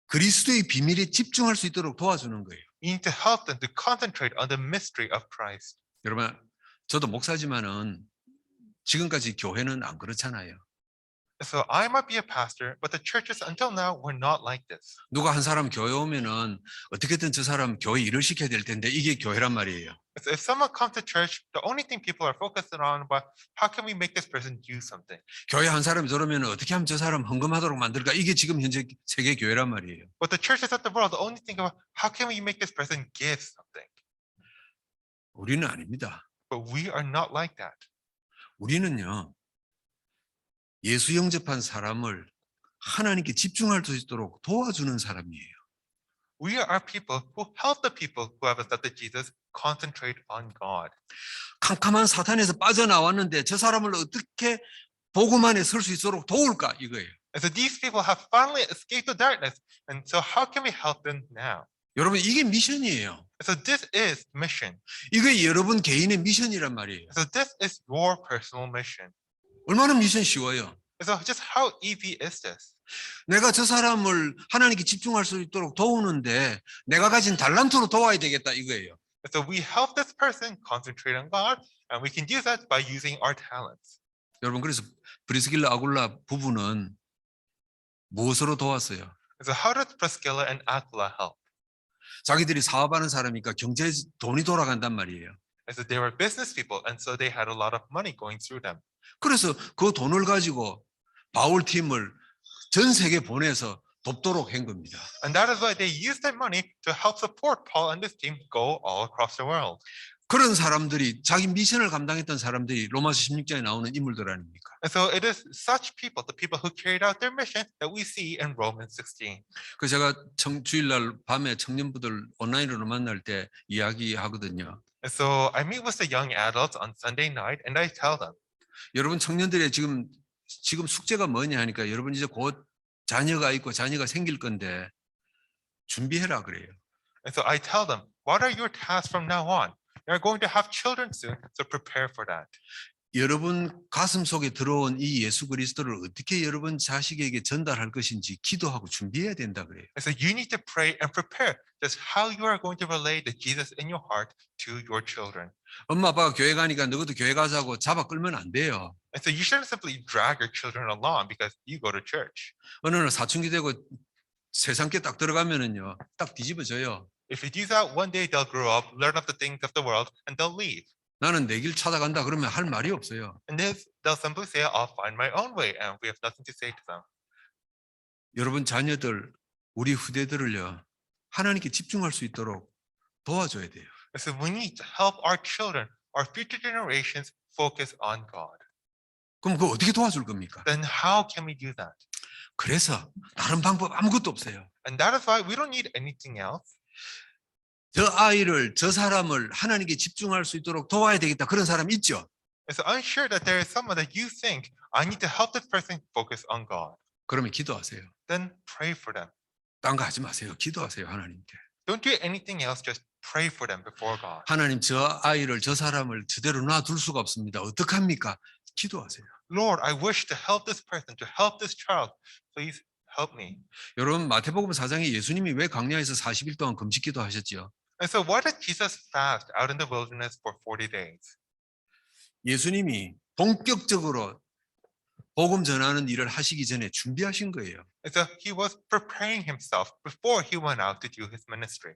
그리스도의 비밀에 집중할 수 있도록 도와주는 거예요. You need to help them to concentrate on the mystery of Christ. 여러분, 저도 목사지만은 지금까지 교회는 안 그렇잖아요. So I might be a pastor, but the churches until now were not like this. 누가 한 사람 교회 오면은 어떻게든 저 사람 교회 일을 시켜야 될 텐데 이게 교회란 말이에요. So if someone comes to church, the only thing people are focused on about how can we make this person do something. 교회 한 사람이 들어오면 어떻게 하면 저 사람 헌금하도록 만들까? 이게 지금 현재 세계 교회란 말이에요. But the churches of the world, the only thing about how can we make this person give something. 우리는 아닙니다. But we are not like that. 우리는요, 예수 영접한 사람을 하나님께 집중할 수 있도록 도와주는 사람이에요. We are people who help the people who have accepted Jesus concentrate on God. 캄캄한 사탄에서 빠져나왔는데 저 사람을 어떻게 복음 안에 설 수 있도록 도울까 이거예요. And so these people have finally escaped the darkness. And so how can we help them now? 여러분 이게 미션이에요. So this is mission. 이게 여러분 개인의 미션이란 말이에요. So this is your personal mission. 얼마나 미션 쉬워요. So just how easy is this? 내가 저 사람을 하나님께 집중할 수 있도록 도우는데 내가 가진 달란트로 도와야 되겠다 이거예요. So we help this person concentrate on God, and we can do that by using our talents. 여러분 그래서 브리스길라 아굴라 부부는 무엇으로 도왔어요? So how did Priscilla and Aquila help? 자기들이 사업하는 사람이니까 경제 돈이 돌아간단 말이에요. And so they were business people, and so they had a lot of money going through them. 그래서 그 돈을 가지고 바울 팀을 전 세계 보내서 돕도록 한 겁니다. And that is why they used that money to help support Paul and his team go all across the world. 그런 사람들이 자기 미션을 감당했던 사람들이 로마서 16장에 나오는 인물들 아닙니까? And so it is such people, the people who carried out their mission, that we see in Romans 16. 그 제가 주일날 밤에 청년부들 온라인으로 만날 때 이야기하거든요. And so I meet with the young adults on Sunday night, and I tell them, 여러분 청년들의 지금 숙제가 뭐냐 하니까 여러분 이제 곧 자녀가 있고 자녀가 생길 건데 준비해라 그래요. and so I tell them, what are your tasks from now on? You're going to have children soon, so prepare for that. 여러분 가슴 속에 들어온 이 예수 그리스도를 어떻게 여러분 자식에게 전달할 것인지 기도하고 준비해야 된다 그래요. And so you need to pray and prepare just how you are going to relay the Jesus in your heart to your children. 엄마 아빠가 교회 가니까 너희도 교회 가자고 잡아 끌면 안 돼요. And so you shouldn't simply drag your children along because you go to church. 어느 날 사춘기 되고 세상께 딱 들어가면은요 딱 뒤집어져요. If you do that, one day they'll grow up, learn of the things of the world, and they'll leave. 나는 내 길 찾아간다 그러면 할 말이 없어요. And they'll simply say, I'll find my own way, and we have nothing to say to them. 여러분 자녀들 우리 후대들을요 하나님께 집중할 수 있도록 도와줘야 돼요. And so we need to help our children, our future generations, focus on God. 그럼 그거 어떻게 도와줄 겁니까? Then how can we do that? 그래서 다른 방법 아무것도 없어요. And that is why we don't need anything else. 저 아이를 저 사람을 하나님께 집중할 수 있도록 도와야 되겠다 그런 사람 있죠? And so I'm sure that there is someone that you think, I need to help this person focus on God. 그러면 기도하세요. Then pray for them. 딴 거 하지 마세요. 기도하세요 하나님께. Don't do anything else, just pray for them before God. 하나님 저 아이를 저 사람을 저대로 놔둘 수가 없습니다. 어떡합니까? 기도하세요. Lord, I wish to help this person, to help this child. Please help me. 여러분 마태복음 4장에 예수님이 왜 광야에서 40일 동안 금식기도 하셨죠? And so why did Jesus fast out in the wilderness for 40 days? 예수님이 본격적으로 복음 전하는 일을 하시기 전에 준비하신 거예요. And so he was preparing himself before he went out to do his ministry.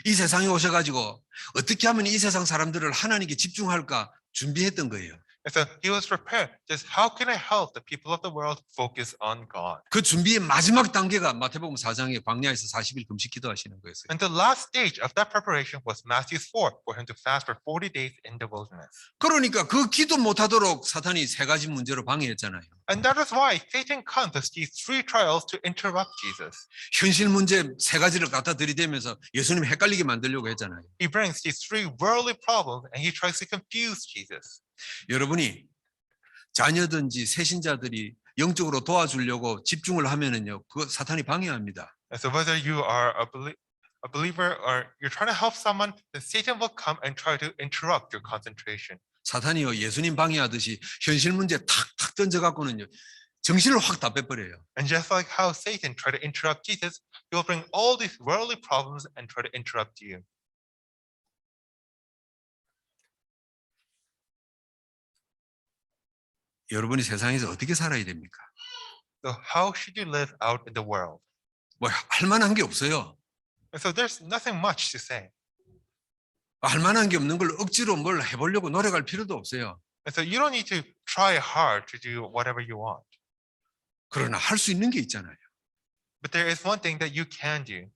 이 세상에 오셔가지고 어떻게 하면 이 세상 사람들을 하나님께 집중할까 준비했던 거예요. And so he was prepared. Just how can I help the people of the world focus on God? 그 준비의 마지막 단계가 마태복음 4장에 광야에서 40일 금식 기도하시는 거였어요. And the last stage of that preparation was Matthew 4, for him to fast for 40 days in the wilderness. 그러니까 그 기도 못하도록 사탄이 세 가지 문제로 방해했잖아요. And that is why Satan comes with these three trials to interrupt Jesus. 현실 문제 세 가지를 갖다 들이대면서 예수님 헷갈리게 만들려고 했잖아요. He brings these three worldly problems and he tries to confuse Jesus. 여러분이 자녀든지 새신자들이 영적으로 도와주려고 집중을 하면은요, 그 사탄이 방해합니다. And so whether you are a believer or you're trying to help someone, then Satan will come and try to interrupt your concentration. 사탄이요 예수님 방해하듯이 현실 문제 탁탁 던져갖고는요 정신을 확 다 빼버려요. And just like how Satan tried to interrupt Jesus, he will bring all these worldly problems and try to interrupt you. 여러분이 세상에서 어떻게 살아야 됩니까? So how should you live out in the world? 뭐 할 만한 게 없어요. And so there's nothing much to say. 할 만한 게 없는 걸 억지로 뭘 해보려고 노력할 필요도 없어요. And so you don't need to try hard to do whatever you want. 그러나 할 수 있는 게 있잖아요. But there is one thing that you can do.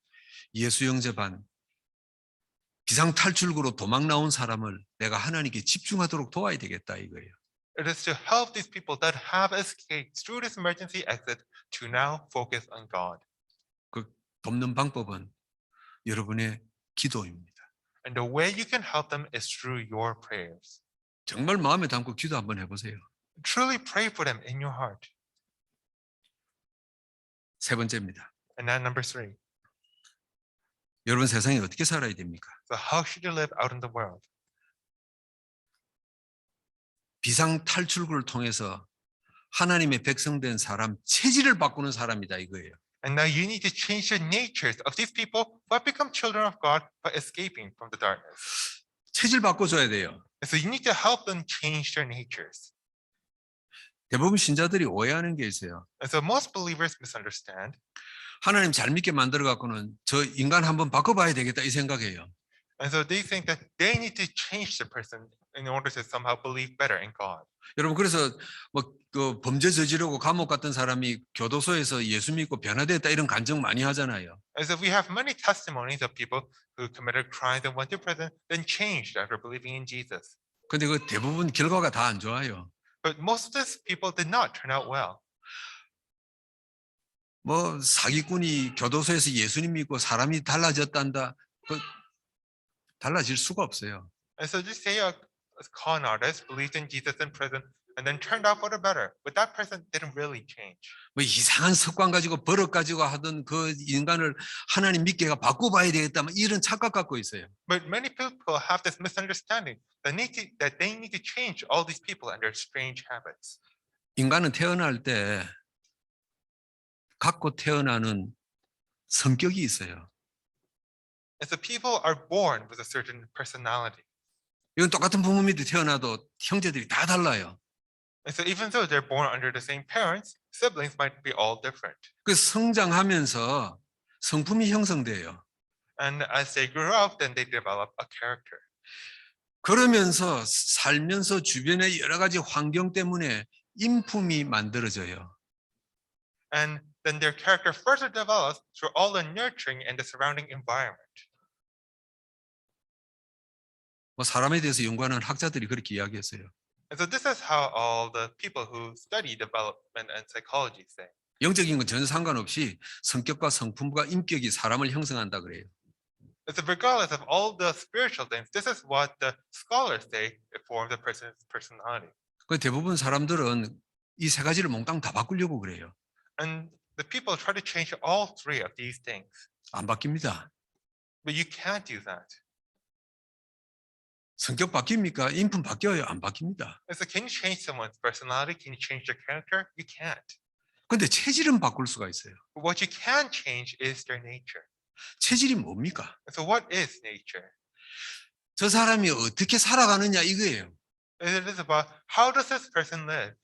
예수 영접한 비상탈출구로 도망 나온 사람을 내가 하나님께 집중하도록 도와야 되겠다 이거예요. It is to help these people that have escaped through this emergency exit to now focus on God. 그 돕는 방법은 여러분의 기도입니다. And the way you can help them is through your prayers. 정말 마음에 담고 기도 한번 해보세요. Truly pray for them in your heart. 세 번째입니다. And then number 3. 여러분 세상에 어떻게 살아야 됩니까? So how should you live out in the world? 비상탈출구를 통해서 하나님의 백성된 사람 체질을 바꾸는 사람이다 이거예요. And now you need to change the natures of these people who have become children of God by escaping from the darkness. 체질 바꿔줘야 돼요. And so you need to help them change their natures. 대부분 신자들이 오해하는 게 있어요. And so most believers misunderstand. 하나님 잘 믿게 만들어 갖고는 저 인간 한번 바꿔봐야 되겠다 이 생각이에요. And so they think that they need to change the person in order to somehow believe better in God. 여러분 그래서 뭐 그 범죄 저지르고 감옥 갔던 사람이 교도소에서 예수 믿고 변화됐다 이런 간증 많이 하잖아요. And so we have many testimonies of people who committed crimes and went to prison, then changed after believing in Jesus. 근데 그 대부분 결과가 다 안 좋아요. But most of these people did not turn out well. 뭐 사기꾼이 교도소에서 예수님 믿고 사람이 달라졌단다. 그 달라질 수가 없어요. And so just say a con artist believed in Jesus in prison and then turned out for the better. But that person didn't really change. 뭐 이상한 습관 가지고 버릇 가지고 하던 그 인간을 하나님 믿게 해가 바꿔봐야 되겠다. 뭐 이런 착각 갖고 있어요. But many people have this misunderstanding that they need to change all these people and their strange habits. 인간은 태어날 때 갖고 태어나는 성격이 있어요. And so people are born with a certain personality. 이건 똑같은 부모 밑에 태어나도 형제들이 다 달라요. And so even though they're born under the same parents, siblings might be all different. 그 성장하면서 성품이 형성돼요. And as they grow up, then they develop a character. 그러면서 살면서 주변의 여러 가지 환경 때문에 인품이 만들어져요. And then their character further develops through all the nurturing and the surrounding environment. 뭐 사람에 대해서 연구하는 학자들이 그렇게 이야기했어요. And so this is how all the people who study development and psychology say. 영적인 건 전혀 상관없이 성격과 성품과 인격이 사람을 형성한다 그래요. And so regardless of all the spiritual things, this is what the scholars say it forms a person's personality. 그 대부분 사람들은 이 세 가지를 몽땅 다 바꾸려고 그래요. And the people try to change all 3 of these things. 안 바뀝니다. But you can't do that. 성격 바뀝니까? 인품 바뀌어요? 안 바뀝니다. And so can you change someone's personality? Can you change their character? You can't. 근데 체질은 바꿀 수가 있어요. But what you can change is their nature. 체질이 뭡니까? And so what is nature? 저 사람이 어떻게 살아가느냐 이거예요. It is about how does this person live?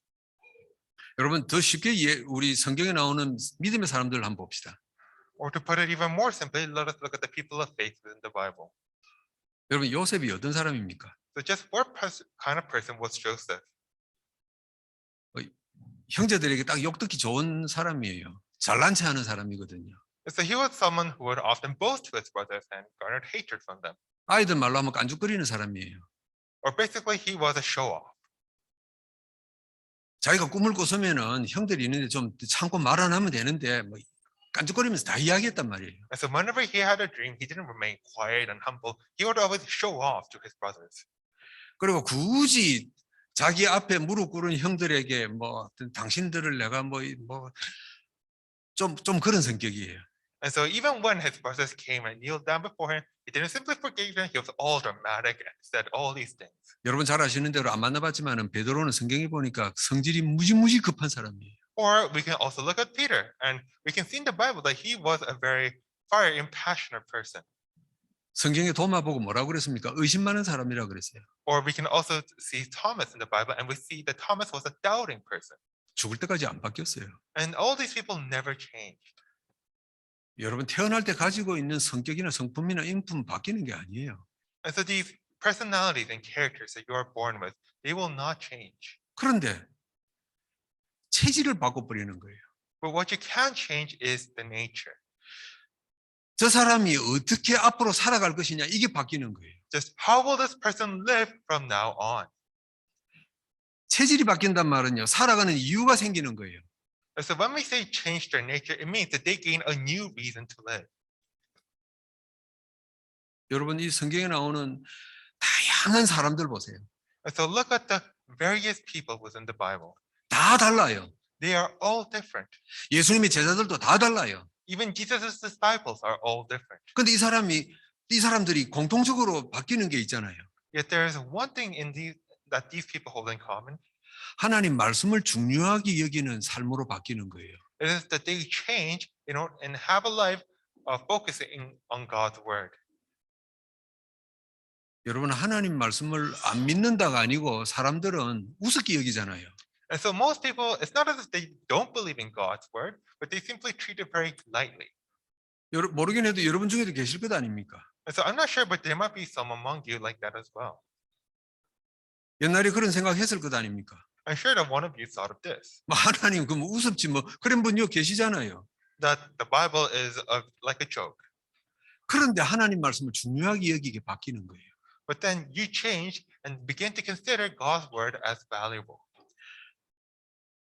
여러분 더 쉽게 우리 성경에 나오는 믿음의 사람들 한번 봅시다. Or to put it even more simply, let us look at the people of faith within the Bible. 여러분 요셉이 어떤 사람입니까? So just what kind of person was Joseph? 형제들에게 딱 욕듣기 좋은 사람이에요. 잘난 체 하는 사람이거든요. And so he was someone who would often boast to his brothers and garnered hatred from them. 아이들 말로 하면 깐죽거리는 사람이에요. Or basically he was a show-off. 자기가 꿈을 꿨으면은 형들이 있는데 좀 참고 말 안 하면 되는데 뭐 깐죽거리면서 다 이야기했단 말이에요. And so whenever he had a dream, he didn't remain quiet and humble. He would always show off to his brothers. 그리고 굳이 자기 앞에 무릎 꿇은 형들에게 뭐 당신들을 내가 좀 그런 성격이에요. And so even when his brothers came and kneeled down before him, he didn't simply forgive them. He was all dramatic and said all these things. 여러분 잘 아시는 대로 안 만나봤지만은 베드로는 성경에 보니까 성질이 무지무지 급한 사람이에요. Or we can also look at Peter, and we can see in the Bible that he was a very fiery and passionate person. 성경에 도마 보고 뭐라고 그랬습니까? 의심 많은 사람이라 그랬어요. Or we can also see Thomas in the Bible, and we see that Thomas was a doubting person. 죽을 때까지 안 바뀌었어요. And all these people never changed. 여러분 태어날 때 가지고 있는 성격이나 성품이나 인품 바뀌는 게 아니에요. And so these personalities and characters that you are born with, they will not change. 그런데 체질을 바꿔버리는 거예요. But what you can change is the nature. 저 사람이 어떻게 앞으로 살아갈 것이냐 이게 바뀌는 거예요. Just how will this person live from now on? 체질이 바뀐단 말은요. 살아가는 이유가 생기는 거예요. And so when we say change their nature, it means that they gain a new reason to live. 여러분 이 성경에 나오는 다양한 사람들 보세요. And so look at the various people within the Bible. 다 달라요. They are all different. 예수님의 제자들도 다 달라요. Even Jesus' disciples are all different. 근데 이 사람들이 공통적으로 바뀌는 게 있잖아요. Yet there is one thing that these people hold in common. 하나님 말씀을 중요하게 여기는 삶으로 바뀌는 거예요. It is that they change and have a life focusing on God's word. 여러분 하나님 말씀을 안 믿는다가 아니고 사람들은 우습게 여기잖아요. And so most people, it's not as if they don't believe in God's word, but they simply treat it very lightly. 모르긴 해도 여러분 중에도 계실 것 아닙니까? And so I'm not sure, but there might be some among you like that as well. 옛날에 그런 생각했을 것 아닙니까? I'm sure that one of you thought of this, 뭐 하나님 그 뭐 우습지 뭐 그런 분요 계시잖아요. that the Bible is like a joke. 그런데 하나님 말씀을 중요하게 여기게 바뀌는 거예요. But then you change and begin to consider God's word as valuable.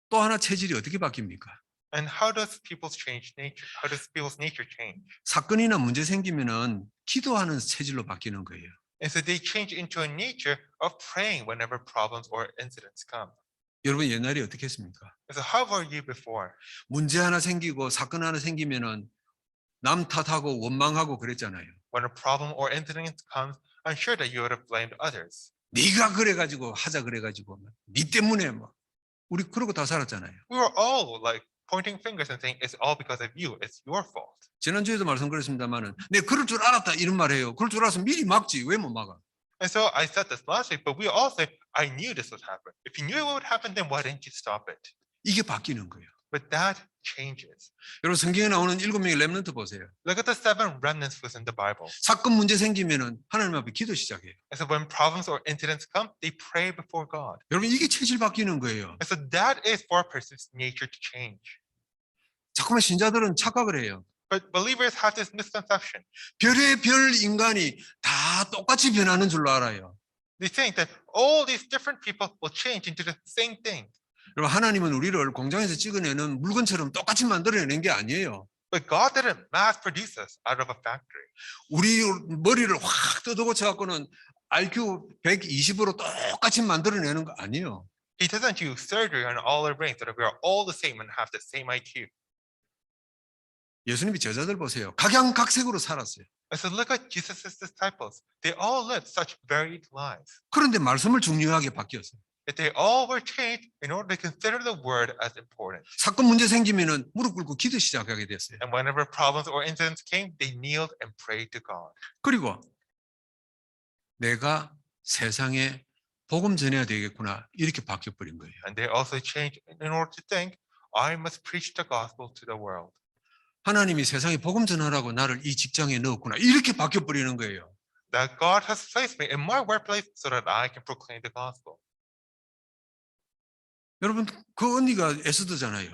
또 하나 체질이 어떻게 바뀝니까? And how does people's nature? How does people's nature change? 사건이나 문제 생기면은 기도하는 체질로 바뀌는 거예요. And so they change into a nature of praying whenever problems or incidents come. 여러분 옛날에 어떻게 했습니까? And so how were you before? 문제 하나 생기고 사건 하나 생기면은 남 탓하고 원망하고 그랬잖아요. When a problem or incident comes, I'm sure that you would have blamed others. 네가 그래가지고 하자 그래가지고 네 때문에 뭐 우리 그러고 다 살았잖아요. We were all like pointing fingers and saying it's all because of you. It's your fault. 지난주에도 말씀드렸습니다만은 내 그럴 줄 알았다 이런 말 해요. 그럴 줄 알았으면 미리 막지 왜 못 막아? And so I said this last week, but we all say, I knew this would happen. If you knew it would happen, then why didn't you stop it? 이게 바뀌는 거예요. But that changes. 여러분 성경에 나오는 7명의 렘넌트 보세요. Look at the 7 remnants within the Bible. 사건 문제 생기면은 하나님 앞에 기도 시작해요. And so when problems or incidents come, they pray before God. 여러분 이게 체질 바뀌는 거예요. And so that is for a person's nature to change. 자꾸만 신자들은 착각을 해요. But believers have this misconception. 별의 별 인간이 다 똑같이 변하는 줄로 알아요. They think that all these different people will change into the same thing. 여러분 하나님은 우리를 공장에서 찍어내는 물건처럼 똑같이 만들어내는 게 아니에요. But God didn't mass produce us out of a factory. 우리 머리를 확 뜯어고쳐 갖고는 IQ 120으로 똑같이 만들어내는 거 아니에요. He doesn't do surgery on all our brains so that we are all the same and have the same IQ. 예수님이 제자들 보세요. 각양각색으로 살았어요. And so look at Jesus' disciples. They all lived such varied lives. 그런데 말씀을 중요하게 바뀌었어요. That they all were changed in order to consider the word as important. 사건 문제 생기면은 무릎 꿇고 기도 시작하게 됐어요. And whenever problems or incidents came, they kneeled and prayed to God. 그리고 내가 세상에 복음 전해야 되겠구나 이렇게 바뀌어 버린 거예요. And they also changed in order to think, I must preach the gospel to the world. 하나님이 세상에 복음 전하라고 나를 이 직장에 넣었구나 이렇게 바뀌어 버리는 거예요. That God has placed me in my workplace so that I can proclaim the gospel. 여러분 그 언니가 에스더잖아요.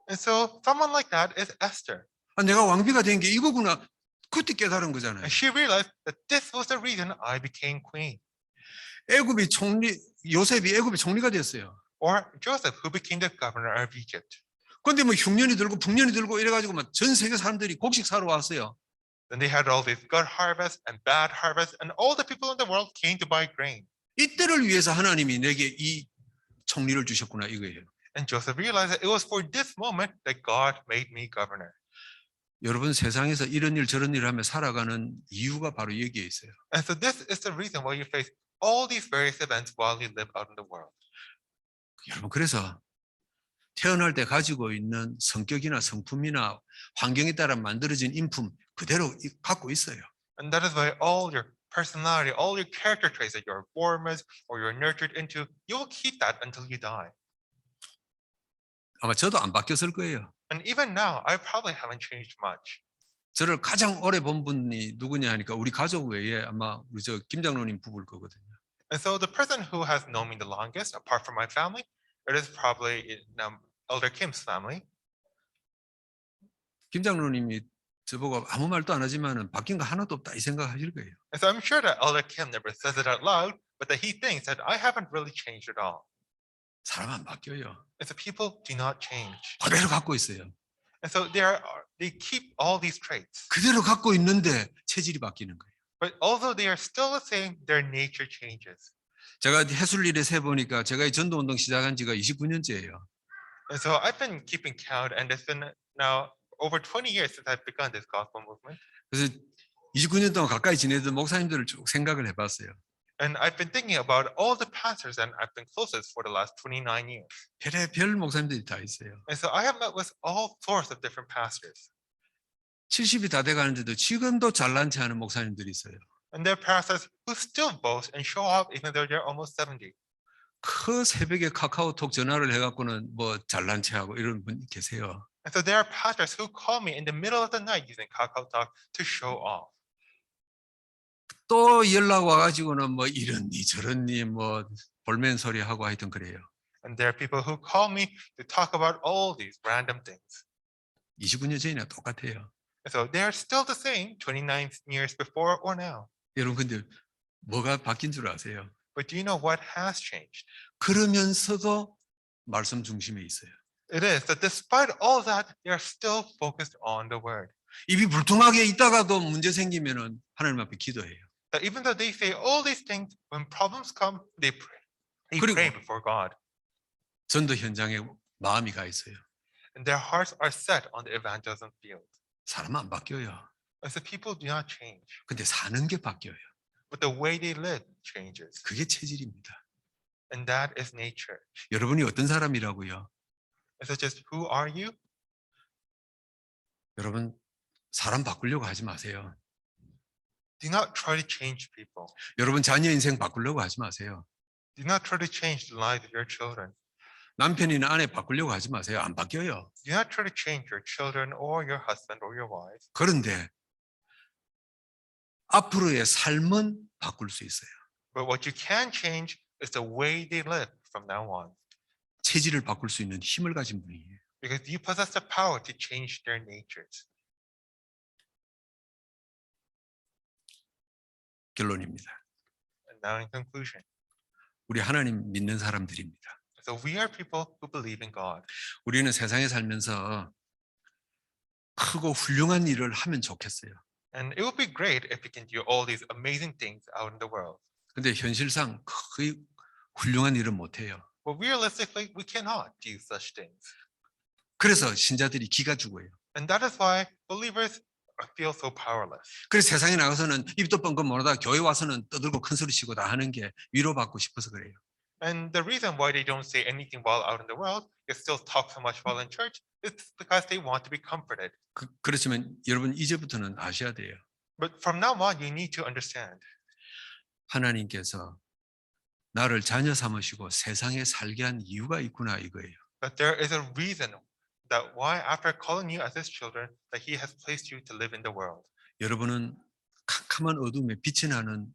And so someone like that is Esther. 아, 내가 왕비가 된 게 이거구나 그때 깨달은 거잖아요. And she realized that this was the reason I became queen. 애굽이 요셉이 애굽의 총리가 됐어요. Or Joseph, who became the governor of Egypt. 근데 뭐 흉년이 들고 풍년이 들고 이래가지고 막 전 세계 사람들이 곡식 사러 왔어요. Then they had all these good harvests and bad harvests, and all the people in the world came to buy grain. 이때를 위해서 하나님이 내게 이 총리를 주셨구나 이거예요. And Joseph realized that it was for this moment that God made me governor. 여러분 세상에서 이런 일 저런 일을 하며 살아가는 이유가 바로 여기에 있어요. And so this is the reason why you face all these various events while you live out in the world. 여러분 그래서 태어날 때 가지고 있는 성격이나 성품이나 환경에 따라 만들어진 인품 그대로 갖고 있어요. And that is why all your personality, all your character traits that you're born with or you're nurtured into, you will keep that until you die. 아마 저도 안 바뀌었을 거예요. And even now, I probably haven't changed much. 저를 가장 오래 본 분이 누구냐 하니까 우리 가족 외에 아마 우리 저 김장로님 부부일 거거든요. And so the person who has known me the longest, apart from my family, it is probably Elder Kim's family. 김장로님이 저보고 아무 말도 안 하지만은 바뀐 거 하나도 없다 이 생각하실 거예요. And so I'm sure that Elder Kim never says it out loud, but that he thinks that I haven't really changed at all. 사람 안 바뀌어요. And so people do not change. 그대로 갖고 있어요. And so they keep all these traits. 그대로 갖고 있는데 체질이 바뀌는 거예요. But although they are still the same, their nature changes. 제가 해술일에 세 보니까 제가 이 전도운동 시작한 지가 29년째예요. And so I've been keeping count, and it's been now over 20 years since I've begun this gospel movement. 그래서 29년 동안 가까이 지내던 목사님들을 쭉 생각을 해봤어요. And I've been thinking about all the pastors and I've been closest for the last 29 years. 별의별 목사님들이 다 있어요. And so I have met with all sorts of different pastors. 70이 다 돼가는데도 지금도 잘난 체 하는 목사님들이 있어요. And there are pastors who still boast and show off even though they're almost 70. 그 새벽에 카카오톡 전화를 해갖고는 뭐 잘난 체하고 이런 분 계세요. And so there are pastors who call me in the middle of the night using KakaoTalk to show off. 또 연락 와가지고는 뭐 이런니 저런니 뭐 볼멘 소리 하고 하여튼 그래요. And there are people who call me to talk about all these random things. 29년 전이나 똑같아요. And so they are still the same 29 years before or now. 여러분 근데 뭐가 바뀐 줄 아세요? But do you know what has changed? 그러면서도 말씀 중심에 있어요. It is that despite all that, they are still focused on the word. 입이 불통하게 있다가도 문제 생기면은 하나님 앞에 기도해요. That even though they say all these things, when problems come, they pray. They 그리고- pray before God. 전도 현장에 마음이 가 있어요. And their hearts are set on the evangelism field. 사람 안 바뀌어요. And so people do not change. 근데 사는 게 바뀌어요. But the way they live changes. 그게 체질입니다. And that is nature. 여러분이 어떤 사람이라고요? And so just who are you? 여러분 사람 바꾸려고 하지 마세요. Do not try to change people. 여러분 자녀 인생 바꾸려고 하지 마세요. Do not try to change the lives of your children. 남편이나 아내 바꾸려고 하지 마세요. 안 바뀌어요. Do not try to change your children or your husband or your wife. 그런데 앞으로의 삶은 바꿀 수 있어요. But what you can change is the way they live from now on. 체질을 바꿀 수 있는 힘을 가진 분이에요. Because you possess the power to change their natures. 결론입니다. And now in conclusion, 우리 하나님 믿는 사람들입니다. so we are people who believe in God. 우리는 세상에 살면서 크고 훌륭한 일을 하면 좋겠어요. And it would be great if we can do all these amazing things out in the world. 근데 현실상 거의 훌륭한 일은 못해요. But realistically, we cannot do such things. 그래서 신자들이 기가 죽어요. And that is why believers feel so powerless. 그래서 세상에 나가서는 입도 뻥끗 못하다 교회 와서는 떠들고 큰 소리 치고 다 하는 게 위로받고 싶어서 그래요. And the reason why they don't say anything while out in the world, they still talk so much while in church, is because they want to be comforted. 그렇지만 여러분 이제부터는 아셔야 돼요. But from now on, you need to understand 하나님께서 나를 자녀 삼으시고 세상에 살게 한 이유가 있구나 이거예요. that there is a reason that why after calling you as his children, that he has placed you to live in the world. 여러분은 캄캄한 어둠에 빛이 나는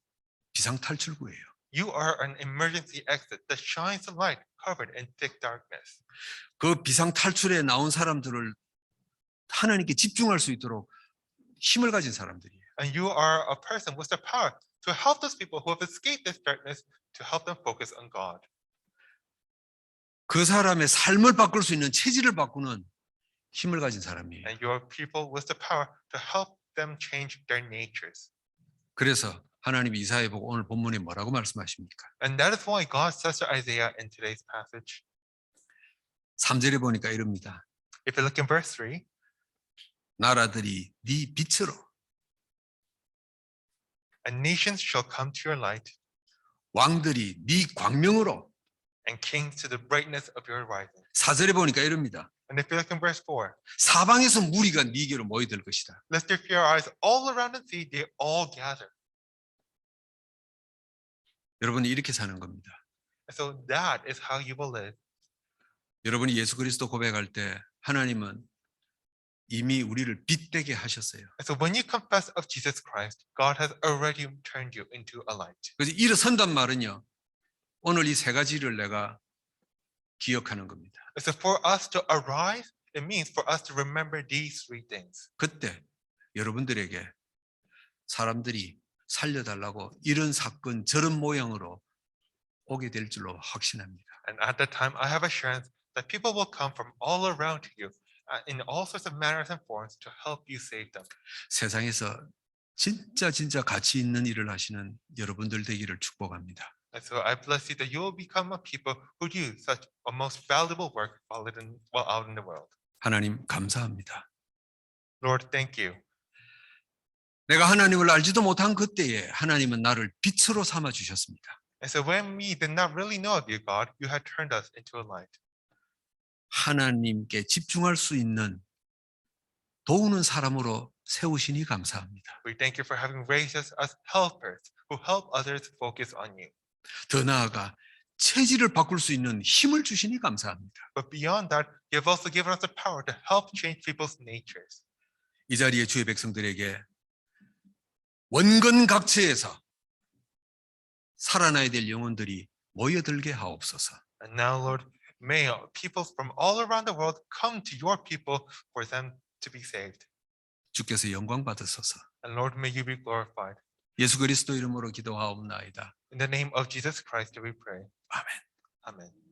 비상탈출구예요. You are an emergency exit that shines the light covered in thick darkness. 그 비상탈출에 나온 사람들을 하나님께 집중할 수 있도록 힘을 가진 사람들이에요. And you are a person with the power to help those people who have escaped this darkness to help them focus on God. 그 사람의 삶을 바꿀 수 있는 체질을 바꾸는 힘을 가진 사람이에요. And you are people with the power to help them change their natures. 그래서 하나님이 이사야 보고 오늘 본문에 뭐라고 말씀하십니까? And that is why God says to Isaiah in today's passage, 3절에 보니까 이럽니다. if you look in verse 3, 나라들이 네 빛으로 and nations shall come to your light, 왕들이 네 광명으로 and kings to the brightness of your rising. 4절에 보니까 이럽니다. And if you look in verse 4, 사방에서 무리가 네게로 모이들 것이다. lest if your eyes all around the sea, they all gather. 여러분이 이렇게 사는 겁니다. And so that is how you will live. 여러분이 예수 그리스도 고백할 때 하나님은 이미 우리를 빛되게 하셨어요. And so when you confess of Jesus Christ, God has already turned you into a light. 그래서 일어선단 말은요. 오늘 이 세 가지를 내가 기억하는 겁니다. And so for us to arise, it means for us to remember these three things. 그때 여러분들에게 사람들이 살려달라고 이런 사건 저런 모양으로 오게 될 줄로 확신합니다. And at that time, I have assurance that people will come from all around you in all sorts of manners and forms to help you save them. 세상에서 진짜 가치 있는 일을 하시는 여러분들 되기를 축복합니다. And so I bless you that you will become a people who do such a most valuable work while out in the world. 하나님 감사합니다. Lord, thank you. 내가 하나님을 알지도 못한 그때에 하나님은 나를 빛으로 삼아 주셨습니다. And so when we did not really know of you, God, you had turned us into a light. 하나님께 집중할 수 있는 도우는 사람으로 세우시니 감사합니다. We thank you for having raised us as helpers who help others focus on you. 더 나아가 체질을 바꿀 수 있는 힘을 주시니 감사합니다. But beyond that, you have also given us the power to help change people's natures. 이 자리에 주의 백성들에게 원건각처에서 살아나야 될 영혼들이 모여들게 하옵소서. And now, Lord, may people from all around the world come to your people for them to be saved. 주께서 영광 받으소서. And Lord, may you be glorified. 예수 그리스도 이름으로 기도하옵나이다. In the name of Jesus Christ, do we pray. 아멘. Amen.